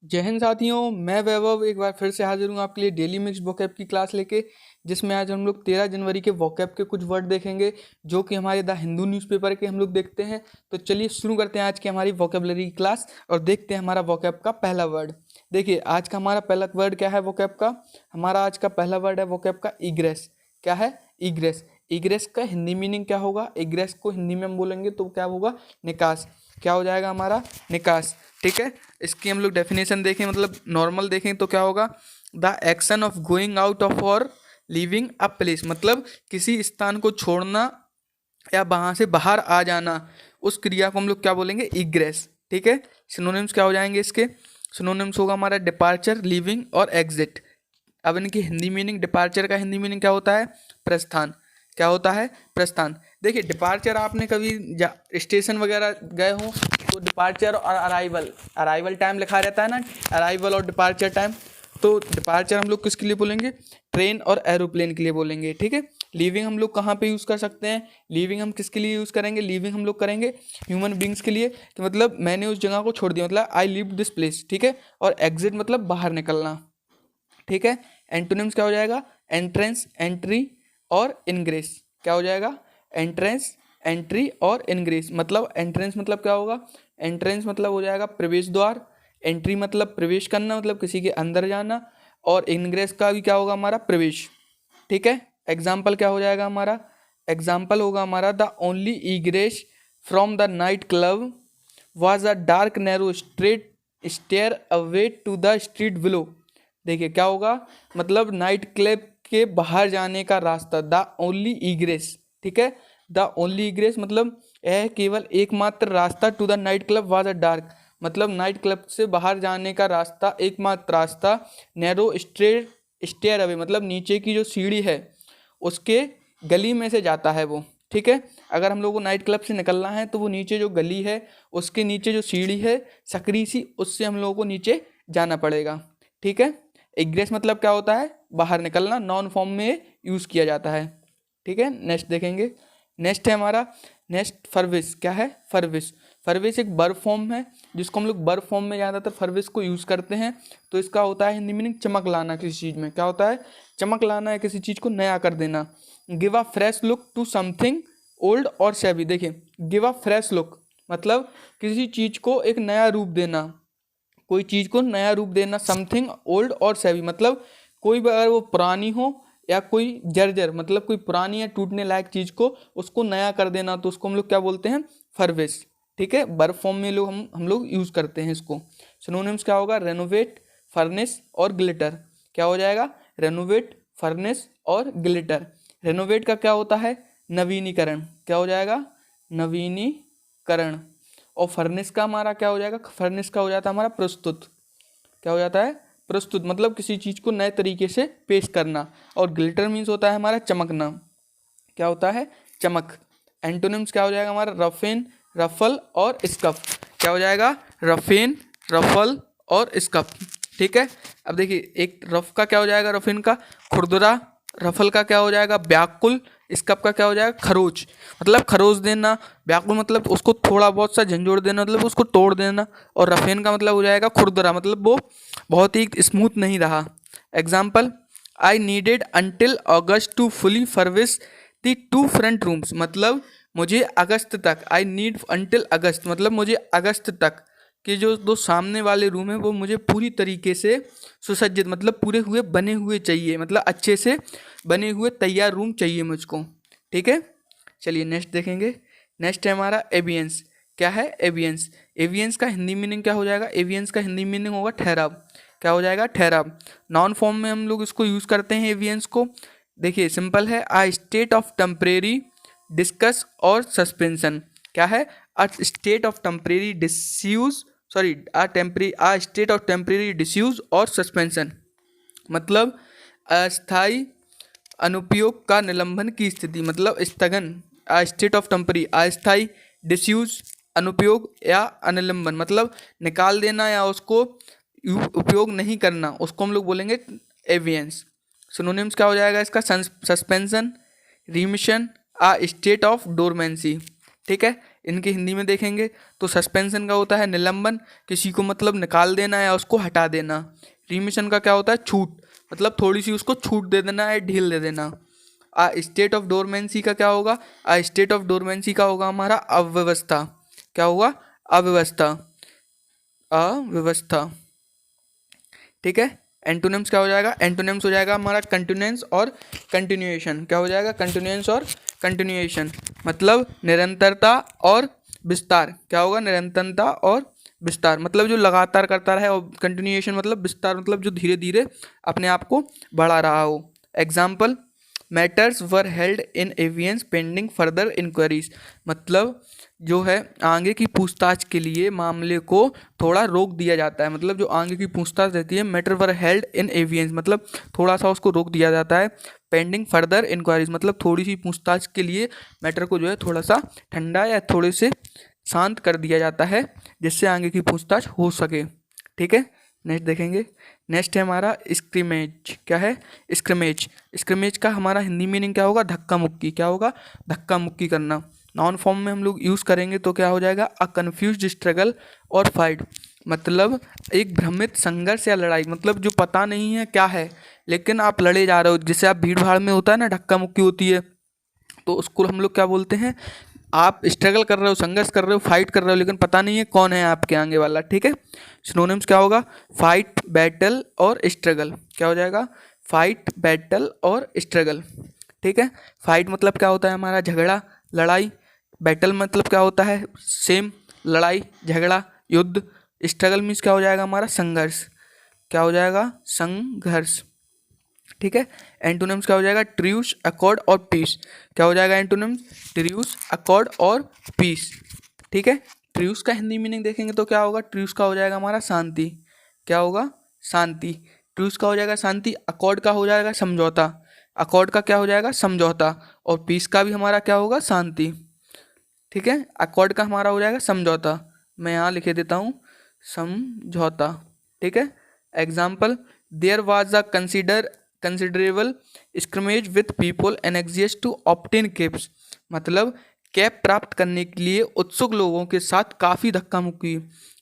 जय हिंद साथियों, मैं वैभव एक बार फिर से हाजिर हूँ आपके लिए डेली मिक्स वोकैब की क्लास लेके, जिसमें आज हम लोग 13 जनवरी के वोकैब के कुछ वर्ड देखेंगे जो कि हमारे द हिंदू न्यूज़पेपर के हम लोग देखते हैं। तो चलिए शुरू करते हैं आज की हमारी वोकैबलरी की क्लास और देखते हैं हमारा वोकैब का पहला वर्ड। देखिए आज का हमारा पहला वर्ड क्या है वोकैब का। हमारा आज का पहला वर्ड है वोकैब का इग्रेस। क्या है? इग्रेस। इग्रेस का हिंदी मीनिंग क्या होगा? इग्रेस को हिंदी में हम बोलेंगे तो क्या होगा? निकास। क्या हो जाएगा हमारा? निकास। ठीक है, इसकी हम लोग डेफिनेशन देखें, मतलब नॉर्मल देखें तो क्या होगा? The action of going out of और लिविंग अ प्लेस, मतलब किसी स्थान को छोड़ना या वहाँ से बाहर आ जाना, उस क्रिया को हम लोग क्या बोलेंगे? इग्रेस। ठीक है, सिनोनिम्स क्या हो जाएंगे इसके? सिनोनिम्स होगा हमारा डिपार्चर, लिविंग और एग्जिट। अब इनकी हिंदी मीनिंग, डिपार्चर का हिंदी मीनिंग क्या होता है? प्रस्थान। क्या होता है? प्रस्थान। देखिए डिपार्चर, आपने कभी स्टेशन वगैरह गए हो तो डिपार्चर और अराइवल, अराइवल टाइम लिखा रहता है ना, अराइवल और डिपार्चर टाइम। तो डिपार्चर हम लोग किसके लिए बोलेंगे? ट्रेन और एरोप्लेन के लिए बोलेंगे। ठीक है, लीविंग हम लोग कहाँ पे यूज़ कर सकते हैं? लीविंग हम किसके लिए यूज़ करेंगे? लीविंग हम लोग करेंगे ह्यूमन बींग्स के लिए, कि मतलब मैंने उस जगह को छोड़ दिया, मतलब आई लिव दिस प्लेस। ठीक है, और एग्जिट मतलब बाहर निकलना। ठीक है, एंटोनिम्स क्या हो जाएगा? एंट्रेंस, एंट्री और इनग्रेस। क्या हो जाएगा? एंट्रेंस, एंट्री और इनग्रेस। मतलब एंट्रेंस मतलब क्या होगा? एंट्रेंस मतलब हो जाएगा प्रवेश द्वार, एंट्री मतलब प्रवेश करना, मतलब किसी के अंदर जाना, और इनग्रेस का भी क्या होगा? हमारा प्रवेश। ठीक है, एग्जाम्पल क्या हो जाएगा हमारा? एग्जाम्पल होगा हमारा the only egress from the night club was a dark narrow straight stairway to the street below. देखिए क्या होगा? मतलब नाइट क्लब के बाहर जाने का रास्ता, द ओनली इग्रेस। ठीक है, द ओनली इग्रेस मतलब यह केवल एकमात्र रास्ता, to the night club was a dark, मतलब नाइट क्लब से बाहर जाने का रास्ता, एकमात्र रास्ता, नैरो स्ट्रेट स्टेयर अवे मतलब नीचे की जो सीढ़ी है उसके गली में से जाता है वो। ठीक है, अगर हम लोग को नाइट क्लब से निकलना है तो वो नीचे जो गली है उसके नीचे जो सीढ़ी है सकरी सी, उससे हम लोगों को नीचे जाना पड़ेगा। ठीक है, एग्रेस मतलब क्या होता है? बाहर निकलना, नॉन फॉर्म में यूज़ किया जाता है। ठीक है, नेक्स्ट देखेंगे। नेक्स्ट है हमारा, नेक्स्ट फर्विस। क्या है? फर्विस। फर्विस एक वर्ब फॉर्म है जिसको हम लोग वर्ब फॉर्म में ज़्यादातर फर्विस को यूज़ करते हैं। तो इसका होता है हिंदी मीनिंग चमक लाना किसी चीज़ में। क्या होता है? चमक लाना है, किसी चीज़ को नया कर देना। Give a fresh look to something old और शैबी। देखिए गिव अ फ्रेश लुक मतलब किसी चीज़ को एक नया रूप देना, कोई चीज़ को नया रूप देना। समथिंग ओल्ड और सैवी मतलब कोई भी अगर वो पुरानी हो या कोई जर्जर, मतलब कोई पुरानी या टूटने लायक चीज़ को उसको नया कर देना, तो उसको हम लोग क्या बोलते हैं? फर्विश। ठीक है, वर्ब फॉर्म में लोग हम लोग यूज़ करते हैं इसको। सिनोनिम्स क्या होगा? रेनोवेट, फर्निश और ग्लिटर। क्या हो जाएगा? रेनोवेट, फर्निश और ग्लिटर। रेनोवेट का क्या होता है? नवीनीकरण। क्या हो जाएगा? नवीनीकरण। और फर्नेस का हमारा क्या हो जाएगा? फर्नेस का हो जाता है हमारा प्रस्तुत। क्या हो जाता है? प्रस्तुत मतलब किसी चीज़ को नए तरीके से पेश करना। और ग्लिटर मीन्स होता है हमारा चमकना। क्या होता है? चमक। एंटोनिम्स क्या हो जाएगा हमारा? रफेन, रफल और स्कफ। क्या हो जाएगा? रफेन, रफल और स्कफ। ठीक है, अब देखिए एक रफ का क्या हो जाएगा? रफेन का खुरदुरा, रफल का क्या हो जाएगा? व्याकुल, स्कफ का क्या हो जाएगा? खरोच, मतलब खरोच देना। व्याकुल मतलब उसको थोड़ा बहुत सा झंझोड़ देना, मतलब उसको तोड़ देना। और रफेन का मतलब हो जाएगा खुरदुरा, मतलब वो बहुत ही स्मूथ नहीं रहा। Example, I needed until August to fully furnish the two front rooms, मतलब मुझे अगस्त तक, आई नीड अंटिल अगस्त मतलब मुझे अगस्त तक कि जो दो सामने वाले रूम है वो मुझे पूरी तरीके से सुसज्जित, मतलब पूरे हुए बने हुए चाहिए, मतलब अच्छे से बने हुए तैयार रूम चाहिए मुझको। ठीक है, चलिए नेक्स्ट देखेंगे। नेक्स्ट है हमारा एवियंस। क्या है? एवियंस। एवियंस का हिंदी मीनिंग क्या हो जाएगा? एवियंस का हिंदी मीनिंग होगा ठहराव। क्या हो जाएगा? ठहराव। नाउन फॉर्म में हम लोग इसको यूज़ करते हैं एवियंस को। देखिए सिंपल है, a state of temporary discuss और सस्पेंशन। क्या है? A state of temporary disuse, sorry a state of temporary disuse और सस्पेंशन मतलब अस्थाई अनुपयोग का निलंबन की स्थिति, मतलब स्थगन। आ स्टेट ऑफ टेम्परी, अस्थाई, डिसयूज अनुपयोग या अनिलंबन मतलब निकाल देना या उसको उपयोग नहीं करना, उसको हम लोग बोलेंगे एवियंस। सिनोनिम्स क्या हो जाएगा इसका? Suspension, remission, a state of dormancy. ठीक है, इनके हिंदी में देखेंगे तो सस्पेंशन का होता है निलंबन, किसी को मतलब निकाल देना या उसको हटा देना। रिमिशन का क्या होता है, छूट, मतलब थोड़ी सी उसको छूट दे देना या ढील दे देना। स्टेट ऑफ डोरमेंसी का क्या होगा, स्टेट ऑफ डोरमेंसी का होगा हमारा अव्यवस्था। क्या होगा, अव्यवस्था, अव्यवस्था। ठीक है। एंटोनिम्स क्या हो जाएगा, एंटोनिम्स हो जाएगा हमारा कंटिन्यूएंस और कंटिन्यूएशन। क्या हो जाएगा, कंटिन्यूएंस और कंटिन्यूएशन, मतलब निरंतरता और विस्तार। क्या होगा, निरंतरता और विस्तार, मतलब जो लगातार करता रहे, और कंटिन्यूएशन मतलब विस्तार, मतलब जो धीरे धीरे अपने आप को बढ़ा रहा हो। Example, matters were held in abeyance pending further inquiries, मतलब जो है आगे की पूछताछ के लिए मामले को थोड़ा रोक दिया जाता है। मतलब जो आगे की पूछताछ रहती है, मैटर वर हेल्ड इन एवियंस, मतलब थोड़ा सा उसको रोक दिया जाता है। पेंडिंग फर्दर इंक्वायरीज, मतलब थोड़ी सी पूछताछ के लिए मैटर को जो है थोड़ा सा ठंडा या थोड़े से शांत कर दिया जाता है, जिससे आगे की पूछताछ हो सके। ठीक है। नेक्स्ट देखेंगे, नेक्स्ट है हमारा स्क्रिमेज। क्या है, स्क्रिमेज। स्क्रिमेज का हमारा हिंदी मीनिंग क्या होगा, धक्का मुक्की। क्या होगा, धक्का मुक्की करना। नाउन फॉर्म में हम लोग यूज़ करेंगे तो क्या हो जाएगा, अ कन्फ्यूज्ड स्ट्रगल और फाइट, मतलब एक भ्रमित संघर्ष या लड़ाई, मतलब जो पता नहीं है क्या है लेकिन आप लड़े जा रहे हो। जैसे आप भीड़ भाड़ में होता है ना, धक्का मुक्की होती है, तो उसको हम लोग क्या बोलते हैं, आप स्ट्रगल कर रहे हो, संघर्ष कर रहे हो, फाइट कर रहे हो, लेकिन पता नहीं है कौन है आपके आगे वाला। ठीक है। सिनोनिम्स क्या होगा, फाइट, बैटल और स्ट्रगल। क्या हो जाएगा, फाइट, बैटल और स्ट्रगल। ठीक है। फाइट मतलब क्या होता है हमारा, झगड़ा, लड़ाई। बैटल मतलब क्या होता है, सेम, लड़ाई, झगड़ा, युद्ध। स्ट्रगल मीन्स क्या हो जाएगा हमारा, संघर्ष। क्या हो जाएगा, संघर्ष। ठीक है। एंटोनिम्स क्या हो जाएगा, ट्रूस, अकॉर्ड और पीस। क्या हो जाएगा एंटोनिम्स, ट्रूस, अकॉर्ड और पीस। ठीक है। ट्रूस का हिंदी मीनिंग देखेंगे तो क्या होगा, ट्रूस का हो जाएगा हमारा शांति। क्या होगा, शांति। ट्रूस का हो जाएगा शांति। अकॉर्ड का हो जाएगा समझौता। अकॉर्ड का क्या हो जाएगा, समझौता। और पीस का भी हमारा क्या होगा, शांति। ठीक है। अकॉर्ड का हमारा हो जाएगा समझौता, मैं यहाँ लिखे देता हूँ, समझौता। ठीक है। Example, there was a considerable scrimmage with people anxious to obtain caps, मतलब कैप प्राप्त करने के लिए उत्सुक लोगों के साथ काफ़ी धक्का मुक्की।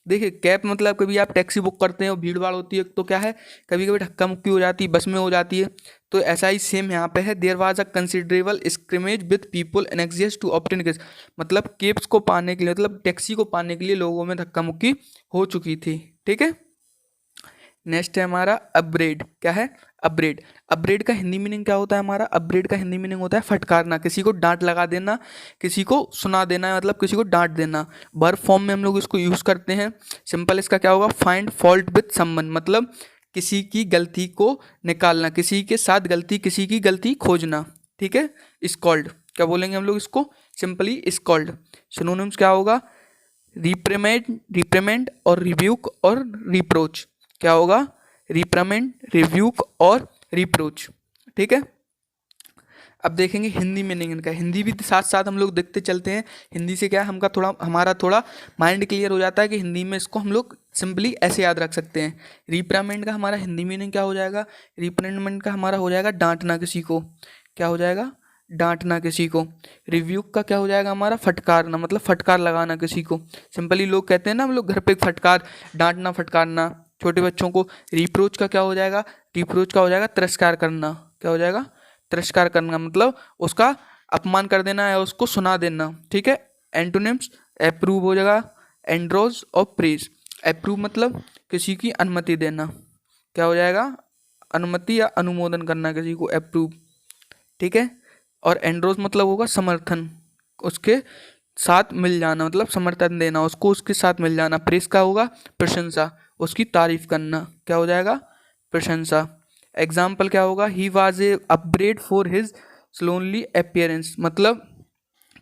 देखिए, कैप मतलब कभी आप टैक्सी बुक करते हैं और भीड़ भाड़ होती है तो क्या है, कभी कभी धक्का मुक्की हो जाती है, बस में हो जाती है। तो ऐसा ही सेम यहाँ पे है, there was a considerable scrimmage with people anxious to obtain caps, मतलब कैप्स को पाने के लिए, मतलब टैक्सी को पाने के लिए लोगों में धक्का मुक्की हो चुकी थी। ठीक है। नेक्स्ट है हमारा अपग्रेड। क्या है, अपग्रेड। अपग्रेड का हिंदी मीनिंग क्या होता है हमारा, अपग्रेड का हिंदी मीनिंग होता है फटकारना, किसी को डांट लगा देना, किसी को सुना देना, मतलब किसी को डांट देना। वर्ब फॉर्म में हम लोग इसको यूज़ करते हैं। सिंपल इसका क्या होगा, फाइंड फॉल्ट विथ समवन, मतलब किसी की गलती को निकालना, किसी के साथ गलती, किसी की गलती खोजना। ठीक है। स्कॉल्ड, क्या बोलेंगे हम लोग इसको, सिंपली स्कॉल्ड। सिनोनिम्स क्या होगा, रिप्रेमेंड और रिब्यूक और रिप्रोच। क्या होगा, रिप्रेमेंड, रिव्यूक और रिप्रोच। ठीक है। अब देखेंगे हिंदी मीनिंग इनका, हिंदी भी साथ साथ हम लोग देखते चलते हैं। हिंदी से क्या है, हमारा थोड़ा माइंड क्लियर हो जाता है कि हिंदी में इसको हम लोग सिंपली ऐसे याद रख सकते हैं। रिप्रेमेंड का हमारा हिंदी मीनिंग क्या हो जाएगा, रिप्रेमेंड का हमारा हो जाएगा डांटना किसी को। क्या हो जाएगा, डांटना किसी को। रिव्यू का क्या हो जाएगा हमारा, फटकारना, मतलब फटकार लगाना किसी को। सिंपली लोग कहते हैं ना हम लोग घर पे फटकार, डांटना, फटकारना छोटे बच्चों को। रिप्रोच का क्या हो जाएगा, रिप्रोच का हो जाएगा तिरस्कार करना। क्या हो जाएगा, तिरस्कार करना, मतलब उसका अपमान कर देना या उसको सुना देना। ठीक है। एंटोनिम्स, अप्रूव हो जाएगा, एंड्रोज और प्रेज। अप्रूव मतलब किसी की अनुमति देना। क्या हो जाएगा, अनुमति या अनुमोदन करना किसी को, अप्रूव। ठीक है। और एंड्रोज मतलब होगा समर्थन, उसके साथ मिल जाना, मतलब समर्थन देना उसको, उसके साथ मिल जाना। प्रेस का होगा प्रशंसा, उसकी तारीफ करना। क्या हो जाएगा, प्रशंसा। एग्जाम्पल क्या होगा, he was a upbraided for his slovenly appearance, मतलब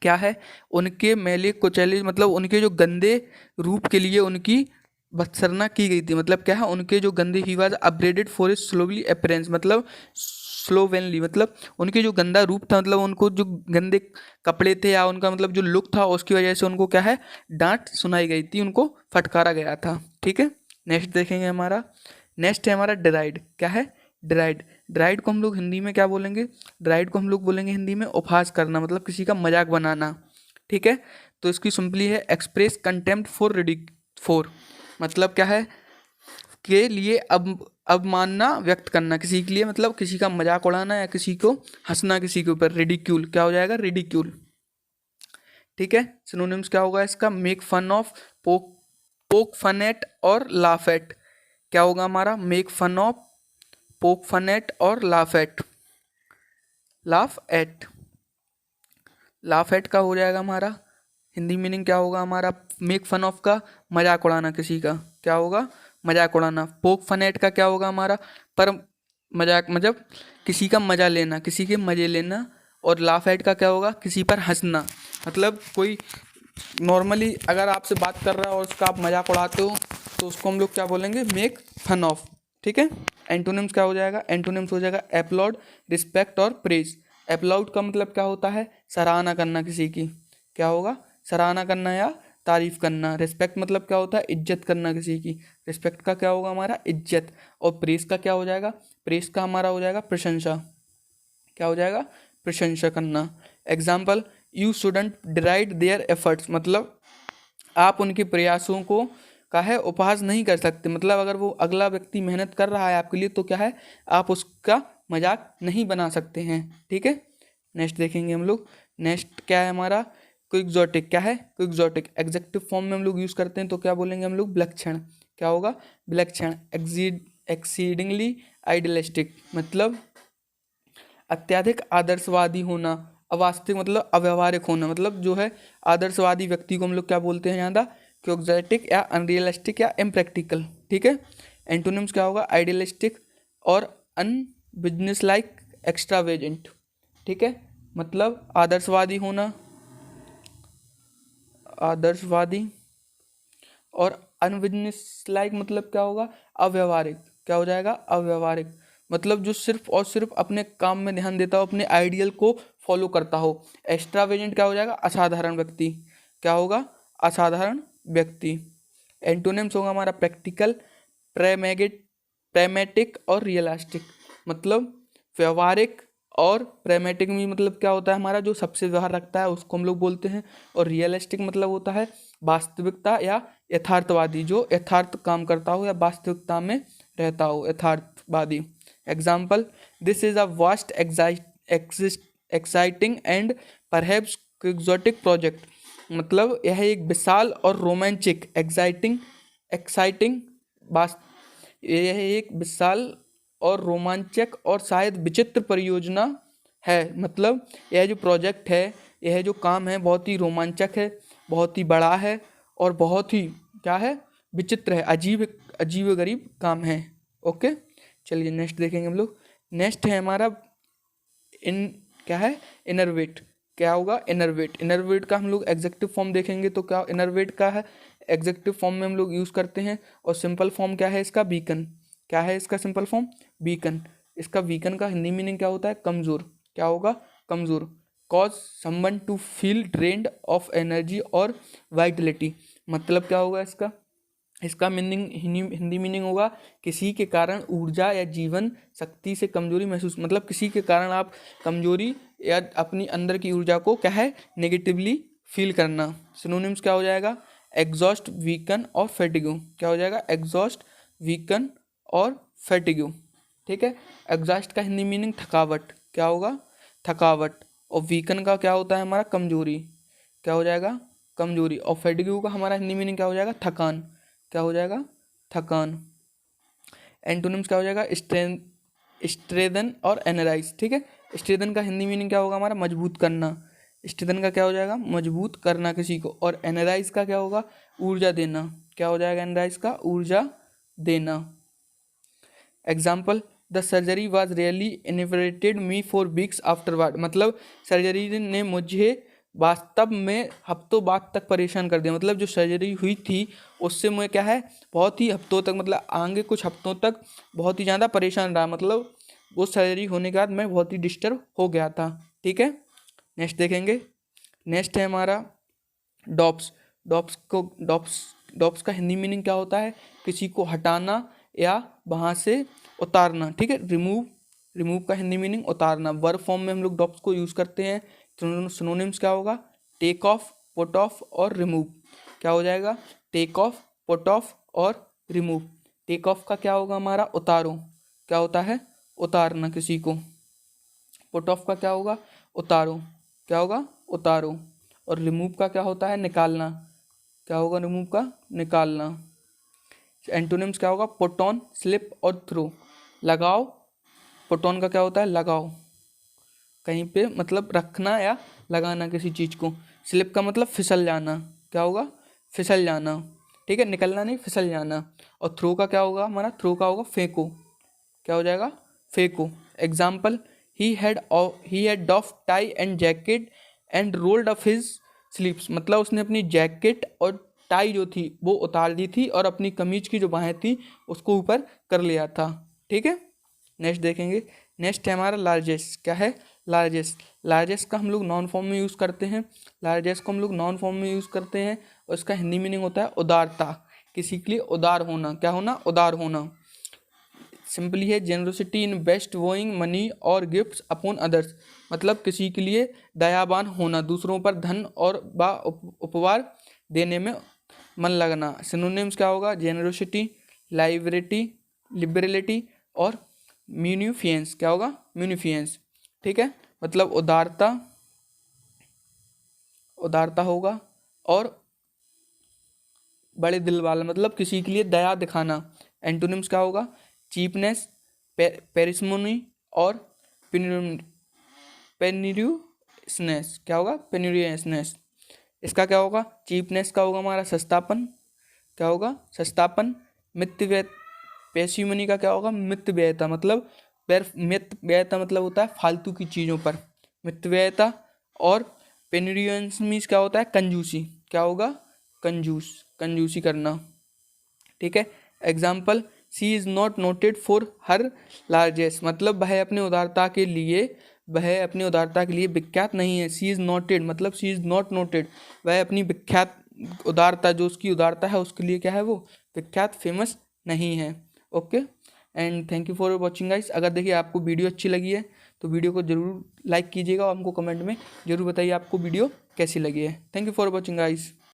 क्या है, उनके मैले कुचैले, मतलब उनके जो गंदे रूप के लिए उनकी भत्सरना की गई थी। मतलब क्या है, उनके जो गंदे, he was upgraded for his slowly appearance, मतलब स्लोवेनली, मतलब उनके जो गंदा रूप था, मतलब उनको जो गंदे कपड़े थे या उनका मतलब जो लुक था, उसकी वजह से उनको क्या है, डांट सुनाई गई थी, उनको फटकारा गया था। ठीक है। नेक्स्ट देखेंगे हमारा, नेक्स्ट है हमारा डिराइड। क्या है, डिराइड। डिराइड को हम लोग हिंदी में क्या बोलेंगे, डिराइड को हम लोग बोलेंगे हिंदी में उपहास करना, मतलब किसी का मजाक बनाना। ठीक है। तो इसकी सिंपली है एक्सप्रेस कंटेम्प्ट फॉर, मतलब क्या है, के लिए अवमानना व्यक्त करना, किसी के लिए मतलब किसी का मजाक उड़ाना या किसी को हंसना, किसी के ऊपर। रिडिक्यूल क्या हो जाएगा, रिडिक्यूल। ठीक है, सिनोनिम्स क्या होगा इसका, मेक फन ऑफ, पोक पोक फन एट और लाफ एट। क्या होगा हमारा, मेक फन ऑफ, पोक फन एट और laugh at. Laugh at, laugh at का हो जाएगा हमारा हिंदी मीनिंग क्या होगा हमारा, मेक फन ऑफ का मजाक उड़ाना किसी का, क्या होगा, मजाक उड़ाना। पोक फन एट का क्या होगा हमारा, पर मजाक मतलब किसी का मजा लेना, किसी के मजे लेना। और लाफ एट का क्या होगा, किसी पर हंसना, मतलब कोई नॉर्मली अगर आपसे बात कर रहा है और उसका आप मजाक उड़ाते हो तो उसको हम लोग क्या बोलेंगे, मेक फन ऑफ। ठीक है, एंटोनिम्स क्या हो जाएगा, एंटोनिम्स हो जाएगा अपलॉड, रिस्पेक्ट और प्रेज। अपलॉड का मतलब क्या होता है, सराहना करना किसी की, क्या होगा, सराहना करना या तारीफ करना। रिस्पेक्ट मतलब क्या होता है, इज्जत करना किसी की, रिस्पेक्ट का क्या होगा हमारा, इज्जत। और प्रेस का क्या हो जाएगा, प्रेस का हमारा हो जाएगा प्रशंसा, क्या हो जाएगा, प्रशंसा करना। Example, you shouldn't deride their efforts, मतलब आप उनके प्रयासों को का है उपहास नहीं कर सकते, मतलब अगर वो अगला व्यक्ति मेहनत कर रहा है आपके लिए तो क्या है, आप उसका मजाक नहीं बना सकते हैं। ठीक है, नेक्स्ट देखेंगे हम लोग। नेक्स्ट क्या है हमारा, क्विक्सोटिक। क्या है, क्विक्सोटिक एग्जेक्टिव फॉर्म में हम लोग यूज़ करते हैं तो क्या बोलेंगे हम लोग, विलक्षण। क्या होगा, विलक्षण। एक्सीडिंगली आइडियलिस्टिक, मतलब अत्यधिक आदर्शवादी होना। अवास्तविक मतलब अव्यवहारिक होना, मतलब जो है आदर्शवादी व्यक्ति को हम लोग क्या बोलते हैं ज़्यादा, क्विक्सोटिक या अनरियलिस्टिक या इम्प्रैक्टिकल। ठीक है, एंटोनिम्स क्या होगा, आइडियलिस्टिक और अनबिजनेस लाइक, एक्स्ट्रावेजेंट। ठीक है, मतलब आदर्शवादी होना, आदर्शवादी, और अनबिजनेस लाइक मतलब क्या होगा, अव्यवहारिक। क्या हो जाएगा, अव्यवहारिक, मतलब जो सिर्फ और सिर्फ अपने काम में ध्यान देता हो, अपने आइडियल को फॉलो करता हो। एक्स्ट्रावेजेंट क्या हो जाएगा, असाधारण व्यक्ति। क्या होगा, असाधारण व्यक्ति। एंटोनिम्स होगा हमारा प्रैक्टिकल, प्रैमेटिक और रियलिस्टिक, मतलब व्यवहारिक। और प्रैमेटिक में मतलब क्या होता है हमारा, जो सबसे व्यवहार रखता है उसको हम लोग बोलते हैं। और रियलिस्टिक मतलब होता है वास्तविकता या यथार्थवादी, जो यथार्थ काम करता हो या वास्तविकता में रहता हो, यथार्थवादी। Example, this is a vast exciting and perhaps quixotic project, मतलब यह एक विशाल और रोमांचिक, एक्साइटिंग यह एक विशाल और रोमांचक और शायद विचित्र परियोजना है। मतलब यह जो प्रोजेक्ट है, यह जो काम है बहुत ही रोमांचक है, बहुत ही बड़ा है और बहुत ही क्या है, विचित्र है, अजीब अजीब गरीब काम है। ओके, चलिए नेक्स्ट देखेंगे हम लोग। नेक्स्ट है हमारा इन क्या है, इनरवेट। क्या होगा, इनरवेट। इनरवेट का हम लोग एग्जेक्टिव फॉर्म देखेंगे तो क्या इनरवेट का है, एग्जेक्टिव फॉर्म में हम लोग यूज़ करते हैं। और सिंपल फॉर्म क्या है इसका, बीकन। क्या है इसका सिंपल फॉर्म, बीकन। इसका बीकन का हिंदी मीनिंग क्या होता है, कमज़ोर। क्या होगा, कमज़ोर। Cause someone to feel drained of energy और वाइटलिटी, मतलब क्या होगा इसका, इसका मीनिंग हिंदी मीनिंग होगा किसी के कारण ऊर्जा या जीवन शक्ति से कमजोरी महसूस, मतलब किसी के कारण आप कमजोरी या अपनी अंदर की ऊर्जा को क्या है, नेगेटिवली फील करना। सिनोनिम्स क्या हो जाएगा, एग्जॉस्ट, वीकन और फैटिगू। क्या हो जाएगा, एग्जॉस्ट, वीकन और फैटिगू। ठीक है, एग्जॉस्ट का हिंदी मीनिंग थकावट। क्या होगा, थकावट। और वीकन का क्या होता है हमारा, कमजोरी। क्या हो जाएगा, कमजोरी। और फैटिगू का हमारा हिंदी मीनिंग क्या हो जाएगा, थकान। क्या हो जाएगा, थकान। एंटोनिम्स क्या हो जाएगा, स्ट्रेदन और एनराइज। ठीक है, स्ट्रेदन का हिंदी मीनिंग क्या होगा हमारा, मजबूत करना। स्ट्रेदन का क्या हो जाएगा, मजबूत करना किसी को। और एनराइज का क्या होगा, ऊर्जा देना। क्या हो जाएगा एनराइज का, ऊर्जा देना। Example, the surgery was really enervated me for weeks afterward, मतलब सर्जरी ने मुझे वास्तव में हफ्तों बाद तक परेशान कर दिया, मतलब जो सर्जरी हुई थी उससे मुझे क्या है, बहुत ही हफ्तों तक, मतलब आगे कुछ हफ्तों तक बहुत ही ज़्यादा परेशान रहा, मतलब वो सर्जरी होने के बाद मैं बहुत ही डिस्टर्ब हो गया था। ठीक है, नेक्स्ट देखेंगे। नेक्स्ट है हमारा डॉप्स। डॉप्स का हिंदी मीनिंग क्या होता है, किसी को हटाना या वहाँ से उतारना। ठीक है, रिमूव का हिंदी मीनिंग उतारना। वर्ब फॉर्म में हम लोग डॉप्स को यूज़ करते हैं। सिनोनिम्स क्या होगा, टेक ऑफ, पुट ऑफ और रिमूव। क्या हो जाएगा? टेक ऑफ, पुट ऑफ और रिमूव। टेक ऑफ का क्या होगा हमारा? उतारो। क्या होता है? उतारना किसी को। पुट ऑफ का क्या होगा? उतारो। क्या होगा? उतारो। और रिमूव का क्या होता है? निकालना। क्या होगा रिमूव का? निकालना। एंटोनिम्स क्या होगा? पुट ऑन, स्लिप और थ्रो। लगाओ। पुट ऑन का क्या होता है? लगाओ, कहीं पे मतलब रखना या लगाना किसी चीज़ को। स्लिप का मतलब फिसल जाना। क्या होगा? फिसल जाना। ठीक है, निकलना नहीं, फिसल जाना। और थ्रो का क्या होगा हमारा? थ्रो का होगा फेंको। क्या हो जाएगा? फेंको। Example, he had of tie and jacket and rolled up his sleeves. मतलब उसने अपनी जैकेट और टाई जो थी वो उतार दी थी और अपनी कमीज की जो बाहें थी उसको ऊपर कर लिया था। ठीक है, नेक्स्ट देखेंगे। नेक्स्ट है हमारा लार्जेस्ट। क्या है? लार्जेस्ट। लार्जेस्ट का हम लोग नॉन फॉर्म में यूज़ करते हैं। लार्जेस्ट को हम लोग नॉन फॉर्म में यूज़ करते हैं और इसका हिंदी मीनिंग होता है उदारता। किसी के लिए उदार होना। क्या होना? उदार होना। सिंपली है generosity in best wooing money और गिफ्ट्स अपॉन अदर्स। मतलब किसी के लिए दयावान होना, दूसरों पर धन और उपहार देने में मन लगना। सिनोनिम्स क्या होगा? जेनरोसिटी, लाइबरिटी, लिबरलिटी और म्यूनिफियंस। क्या होगा? म्यूनिफियंस। ठीक है, मतलब उदारता, उदारता होगा और बड़े दिल वाला, मतलब किसी के लिए दया दिखाना। एंटोनिम्स क्या होगा? चीपनेस, पेरिसमोनी और पेनिरियसनेस। क्या होगा? पेनिरियसनेस। इसका क्या होगा? चीपनेस का होगा हमारा सस्तापन। क्या होगा? सस्तापन। मितव्यय, पैसिमनी का क्या होगा? मितव्ययता। मतलब मितव्ययता मतलब होता है फालतू की चीज़ों पर, मितव्ययता। और पेनिरियसमीज क्या होता है? कंजूसी। क्या होगा? कंजूस, कंजूसी करना। ठीक है, example, she is not noted for her largest. मतलब वह अपने उदारता के लिए, वह अपनी उदारता के लिए विख्यात नहीं है। शी इज़ नोटेड मतलब शी इज़ नॉट नोटेड, वह अपनी विख्यात उदारता, जो उसकी उदारता है उसके लिए क्या है? वो विख्यात, फेमस नहीं है। Okay, and thank you for watching guys. अगर देखिए आपको वीडियो अच्छी लगी है तो वीडियो को जरूर लाइक कीजिएगा और हमको कमेंट में जरूर बताइए आपको वीडियो कैसी लगी है। Thank you for watching guys.